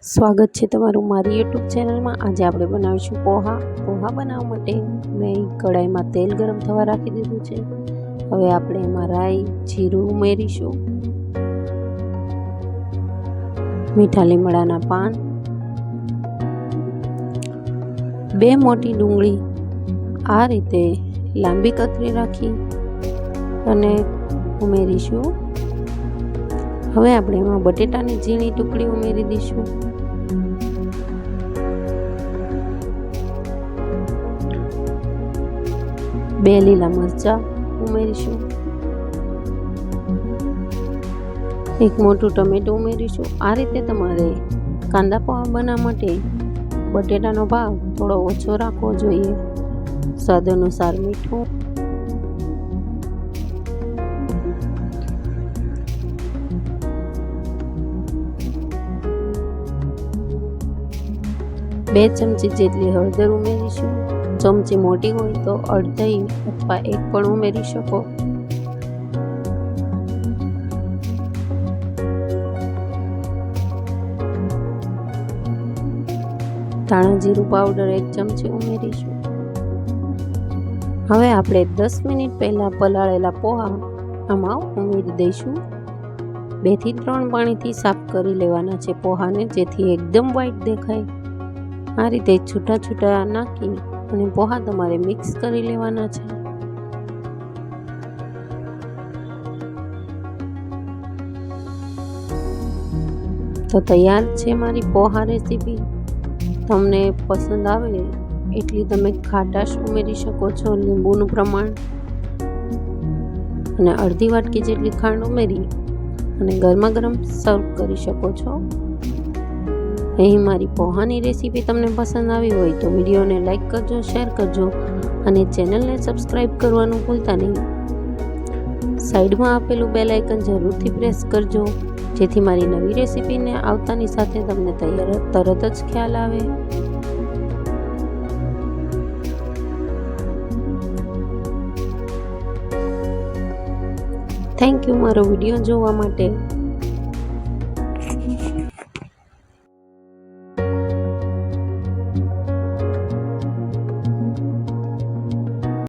સ્વાગત છે તમારું મારી યુટ્યુબ ચેનલમાં। આજે આપણે બનાવીશું પોહા। પોહા બનાવવા માટે મેં કઢાઈમાં તેલ ગરમ થવા રાખી દીધું છે। હવે આપણે એમાં રાઈ જીરું ઉમેરીશું, મીઠા લીમડાના પાન, 2 મોટી ડુંગળી આ રીતે લાંબી કતરી રાખી અને ઉમેરીશું। હવે આપણે એમાં બટેટાની ઝીણી ટુકડી ઉમેરી દઈશું। બે લીલા મરચાં ઉમેરીશું, 1 મોટું ટમેટું ઉમેરીશું। આ રીતે તમારે કાંદા પોહા બનાવવા માટે બટેટાનો ભાગ થોડો ઓછો રાખવો જોઈએ। સ્વાદ અનુસાર મીઠું, બે ચમચી જેટલી હળદર ઉમેરીશું। ચમચી મોટી હોય તો અડધી અથવા 1 પણ ઉમેરી શકો। ધાણા જીરું પાવડર 1 ચમચી ઉમેરીશું। હવે આપણે 10 મિનિટ પહેલાં પલાળેલા પોહા આમાં ઉમેરી દઈશું। 2 થી 3 પાણીથી સાફ કરી લેવાના છે પોહાને, જેથી એકદમ વ્હાઈટ દેખાય। આ રીતે છૂટા છૂટા નાખી અને પોહા તમારે મિક્સ કરી લેવાના છે। તો તૈયાર છે મારી પોહા રેસીપી। તમને પસંદ આવે એટલી તમે ખાટાશ ઉમેરી શકો છો, લીંબુનું પ્રમાણ, અને અડધી વાટકી જેટલી ખાંડ ઉમેરી અને ગરમા ગરમ સર્વ કરી શકો છો। અહીં મારી પોહાની રેસીપી તમને પસંદ આવી હોય તો વિડીયોને લાઈક કરજો, શેર કરજો અને ચેનલને સબસ્ક્રાઈબ કરવાનું ભૂલતા નહીં। સાઈડમાં આપેલું બેલ આઇકન જરૂરથી પ્રેસ કરજો, જેથી મારી નવી રેસીપીને આવતાની સાથે તમને તરત જ ખ્યાલ આવે। થેન્ક યુ મારો વિડીયો જોવા માટે।